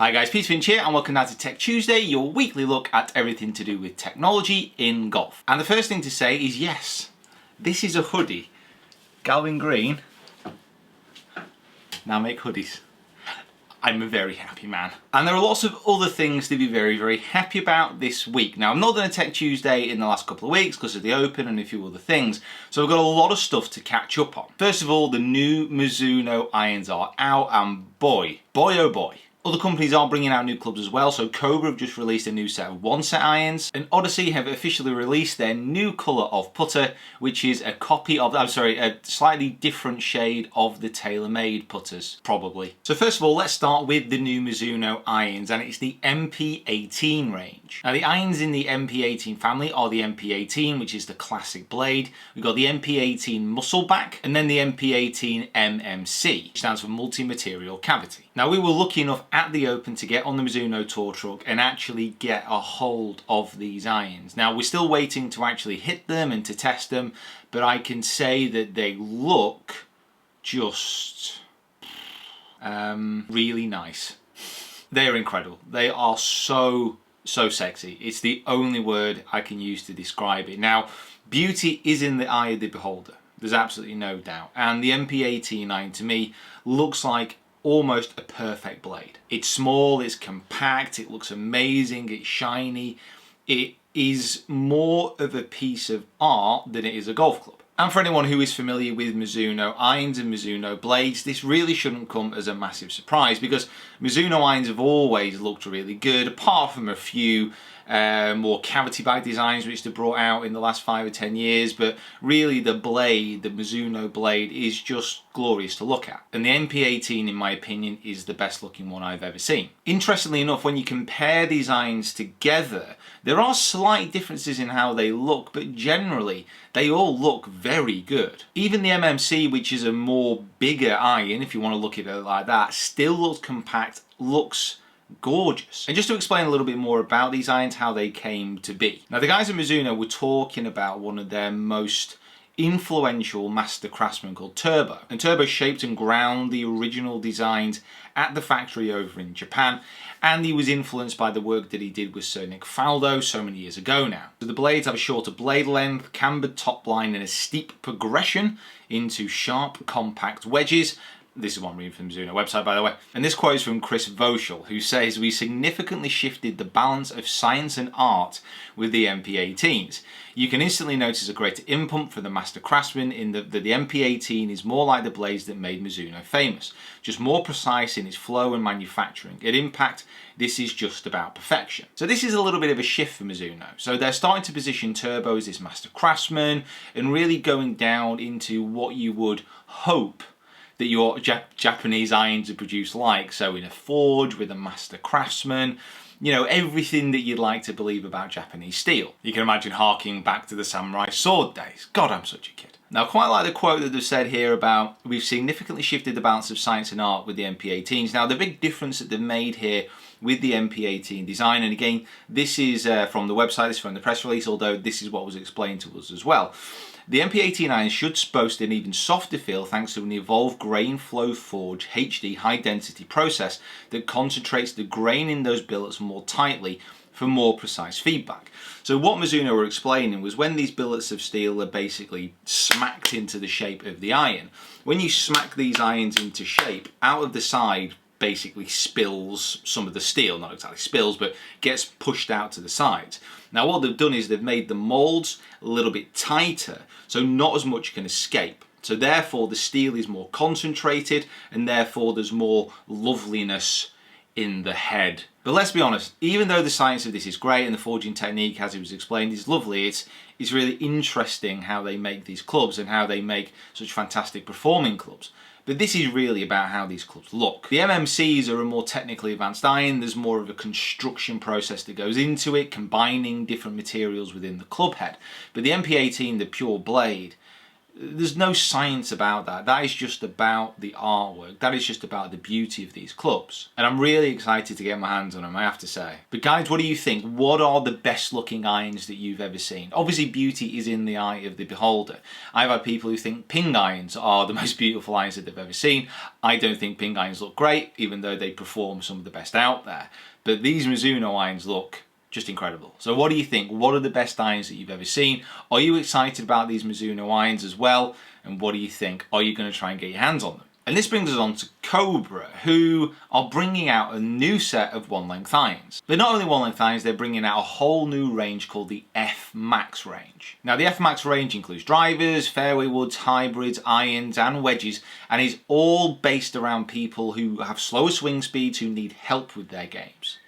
Hi guys, Finch here and welcome down to Tech Tuesday, your weekly look at everything to do with technology in golf. And the first thing to say is yes, this is a hoodie. Galvin Green now make hoodies. I'm a very happy man. And there are lots of other things to be very happy about this week. Now, I'm not done a Tech Tuesday in the last couple of weeks because of the Open and a few other things. So I've got a lot of stuff to catch up on. First of all, the new Mizuno irons are out and boy oh boy. Other companies are bringing out new clubs as well, so Cobra have just released a new set of one-set irons, and Odyssey have officially released their new colour of putter, which is a copy of, a slightly different shade of the TaylorMade putters, probably. So first of all, let's start with the new Mizuno irons, and it's the MP18 range. Now the irons in the MP18 family are the MP18, which is the classic blade. We've got the MP18 Muscleback, and then the MP18 MMC, which stands for multi-material cavity. Now we were lucky enough at the Open to get on the Mizuno tour truck and actually get a hold of these irons. Now we're still waiting to actually hit them and to test them, but I can say that they look just really nice. They're incredible. They are so sexy. It's the only word I can use to describe it. Now, beauty is in the eye of the beholder. There's absolutely no doubt. And the MP18 iron to me looks like almost a perfect blade. It's small, it's compact, it looks amazing, it's shiny. It is more of a piece of art than it is a golf club. And for anyone who is familiar with Mizuno irons and Mizuno blades, this really shouldn't come as a massive surprise because Mizuno irons have always looked really good, apart from a few more cavity bag designs which they brought out in the last 5 or 10 years, but really the blade, the Mizuno blade, is just glorious to look at. And the MP18, in my opinion, is the best looking one I've ever seen. Interestingly enough, when you compare these irons together, there are slight differences in how they look, but generally they all look very good. Even the MMC, which is a more bigger iron, if you want to look at it like that, still looks compact, looks gorgeous. And just to explain a little bit more about these irons, how they came to be. Now the guys at Mizuno were talking about one of their most influential master craftsmen called Turbo. And Turbo shaped and ground the original designs at the factory over in Japan, and he was influenced by the work that he did with Sir Nick Faldo so many years ago now. So the blades have a shorter blade length, cambered top line, and a steep progression into sharp, compact wedges. This is what I'm reading from the Mizuno website, by the way. And this quote is from Chris Voschel, who says, "We significantly shifted the balance of science and art with the MP18s. You can instantly notice a greater impump for the master craftsman in that the MP18 is more like the blades that made Mizuno famous, just more precise in its flow and manufacturing. At impact, this is just about perfection." So this is a little bit of a shift for Mizuno. So they're starting to position Turbo as this master craftsman and really going down into what you would hope that your Japanese irons are produced like. So in a forge with a master craftsman, you know, everything that you'd like to believe about Japanese steel. You can imagine harking back to the samurai sword days. God, I'm such a kid. Now, quite like the quote that they've said here about, "We've significantly shifted the balance of science and art with the MP18s." Now, the big difference that they've made here with the MP18 design, and again, this is from the website, this is from the press release, although this is what was explained to us as well. The MP18 iron should boast an even softer feel thanks to an evolved grain flow forge HD high density process that concentrates the grain in those billets more tightly for more precise feedback. So what Mizuno were explaining was when these billets of steel are basically smacked into the shape of the iron, when you smack these irons into shape, out of the side basically spills some of the steel, not exactly spills, but gets pushed out to the sides. Now what they've done is they've made the molds a little bit tighter, so not as much can escape. So therefore the steel is more concentrated and therefore there's more loveliness in the head. But let's be honest, even though the science of this is great and the forging technique, as it was explained, is lovely, it's really interesting how they make these clubs and how they make such fantastic performing clubs. But this is really about how these clubs look. The MMCs are a more technically advanced iron. There's more of a construction process that goes into it, combining different materials within the club head. But the MP18, the pure blade, There's no science about that. That is just about the artwork. That is just about the beauty of these clubs. And I'm really excited to get my hands on them, I have to say. But guys, what do you think? What are the best looking irons that you've ever seen? Obviously, beauty is in the eye of the beholder. I've had people who think ping irons are the most beautiful irons that they've ever seen. I don't think ping irons look great, even though they perform some of the best out there. But these Mizuno irons look just incredible. So what do you think? What are the best irons that you've ever seen? Are you excited about these Mizuno irons as well? And what do you think? Are you going to try and get your hands on them? And this brings us on to Cobra, who are bringing out a new set of one-length irons. But not only one-length irons, they're bringing out a whole new range called the F-Max range. Now, the F-Max range includes drivers, fairway woods, hybrids, irons, and wedges, and is all based around people who have slower swing speeds who need help with their games.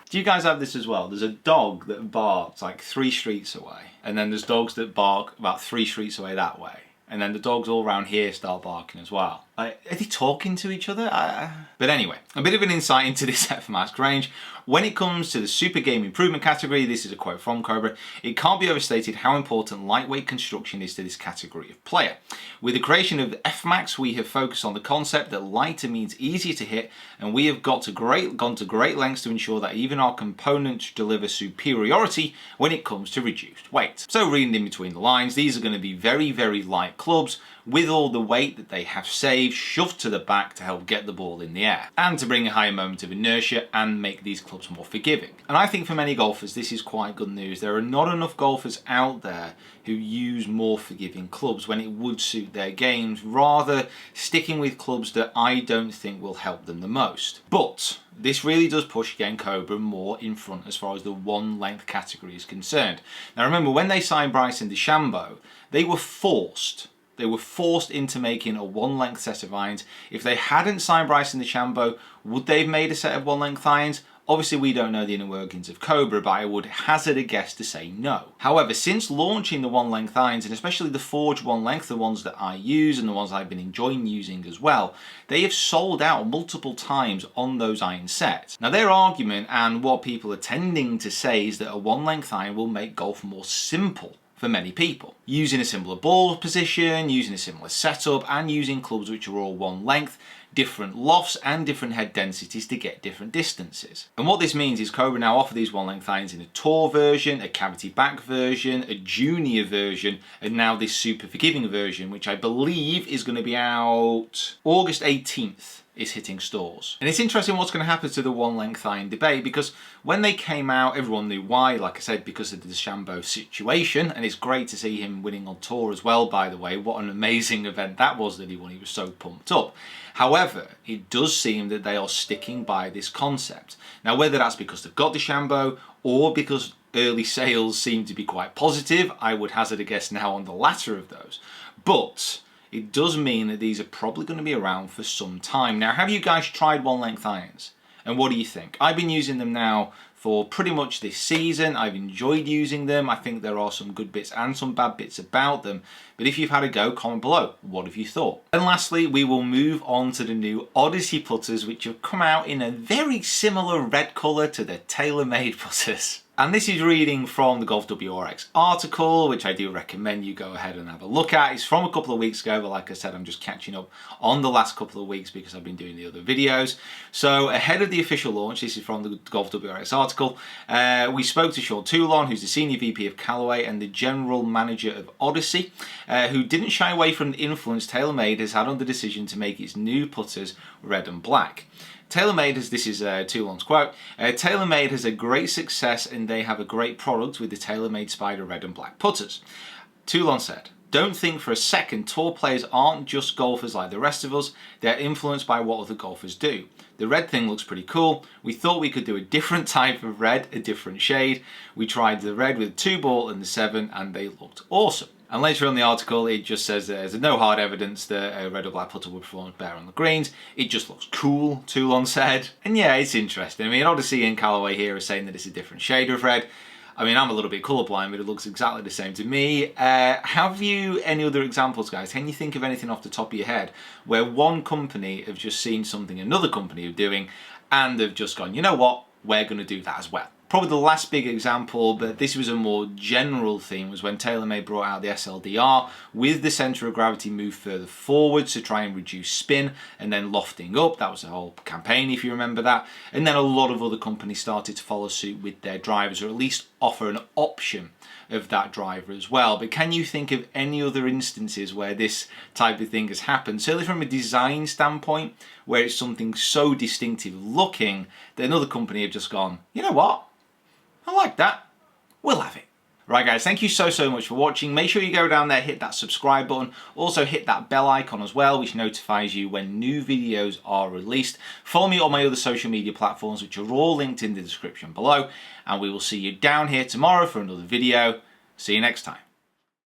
Do you guys have this as well? There's a dog that barks like 3 streets away, and then there's dogs that bark about 3 streets away that way, and then the dogs all around here start barking as well. Like, are they talking to each other? But anyway, a bit of an insight into this F-Max range. When it comes to the super game improvement category, this is a quote from Cobra, it can't be overstated how important lightweight construction is to this category of player. With the creation of the F-Max, we have focused on the concept that lighter means easier to hit, and we have gone to great lengths to ensure that even our components deliver superiority when it comes to reduced weight. So reading in between the lines, these are going to be very, very light clubs with all the weight that they have saved shoved to the back to help get the ball in the air and to bring a higher moment of inertia and make these clubs more forgiving. And I think for many golfers this is quite good news. There are not enough golfers out there who use more forgiving clubs when it would suit their games, rather sticking with clubs that I don't think will help them the most. But this really does push again Cobra more in front as far as the one length category is concerned. Now remember, when they signed Bryson DeChambeau, they were forced into making a one length set of irons. If they hadn't signed Bryson DeChambeau, would they have made a set of one length irons? Obviously we don't know the inner workings of Cobra, but I would hazard a guess to say no. However, since launching the one length irons, and especially the Forge one length, the ones that I use and the ones I've been enjoying using as well, they have sold out multiple times on those iron sets. Now their argument, and what people are tending to say, is that a one length iron will make golf more simple for many people. Using a similar ball position, using a similar setup, and using clubs which are all one length, different lofts and different head densities to get different distances. And what this means is Cobra now offer these one length irons in a tour version, a cavity back version, a junior version, and now this super forgiving version, which I believe is going to be out August 18th. Is hitting stores. And it's interesting what's going to happen to the one length iron debate, because when they came out everyone knew why, like I said, because of the DeChambeau situation, and it's great to see him winning on tour as well, by the way. What an amazing event that was that he won. He was so pumped up. However, it does seem that they are sticking by this concept. Now whether that's because they've got DeChambeau or because early sales seem to be quite positive, I would hazard a guess now on the latter of those. But it does mean that these are probably going to be around for some time. Now, have you guys tried one length irons? And what do you think? I've been using them now for pretty much this season. I've enjoyed using them. I think there are some good bits and some bad bits about them. But if you've had a go, comment below. What have you thought? And lastly, we will move on to the new Odyssey putters, which have come out in a very similar red colour to the TaylorMade putters. And this is reading from the GolfWRX article, which I do recommend you go ahead and have a look at. It's from a couple of weeks ago, but like I said, I'm just catching up on the last couple of weeks because I've been doing the other videos. So ahead of the official launch, this is from the GolfWRX article, we spoke to Sean Toulon, who's the Senior VP of Callaway and the General Manager of Odyssey, who didn't shy away from the influence TaylorMade has had on the decision to make its new putters red and black. TaylorMade has, this is Toulon's quote, TaylorMade has a great success and they have a great product with the TaylorMade Spider red and black putters. Toulon said, don't think for a second tour players aren't just golfers like the rest of us, they're influenced by what other golfers do. The red thing looks pretty cool. We thought we could do a different type of red, a different shade. We tried the red with 2 ball and the 7 and they looked awesome. And later on in the article, it just says there's no hard evidence that a red or black putter would perform better on the greens. It just looks cool, Toulon said. And yeah, it's interesting. I mean, Odyssey and Callaway here are saying that it's a different shade of red. I mean, I'm a little bit colourblind, but it looks exactly the same to me. Have you any other examples, guys? Can you think of anything off the top of your head where one company have just seen something another company are doing and have just gone, you know what, we're going to do that as well? Probably the last big example, but this was a more general theme, was when TaylorMade brought out the SLDR with the centre of gravity moved further forward to try and reduce spin and then lofting up. That was the whole campaign, if you remember that. And then a lot of other companies started to follow suit with their drivers, or at least offer an option of that driver as well. But can you think of any other instances where this type of thing has happened, certainly from a design standpoint, where it's something so distinctive looking that another company have just gone, you know what, I like that, we'll have it. Right guys, thank you so much for watching. Make sure you go down there, hit that subscribe button, also hit that bell icon as well, which notifies you when new videos are released. Follow me on my other social media platforms, which are all linked in the description below, and we will see you down here tomorrow for another video. See you next time.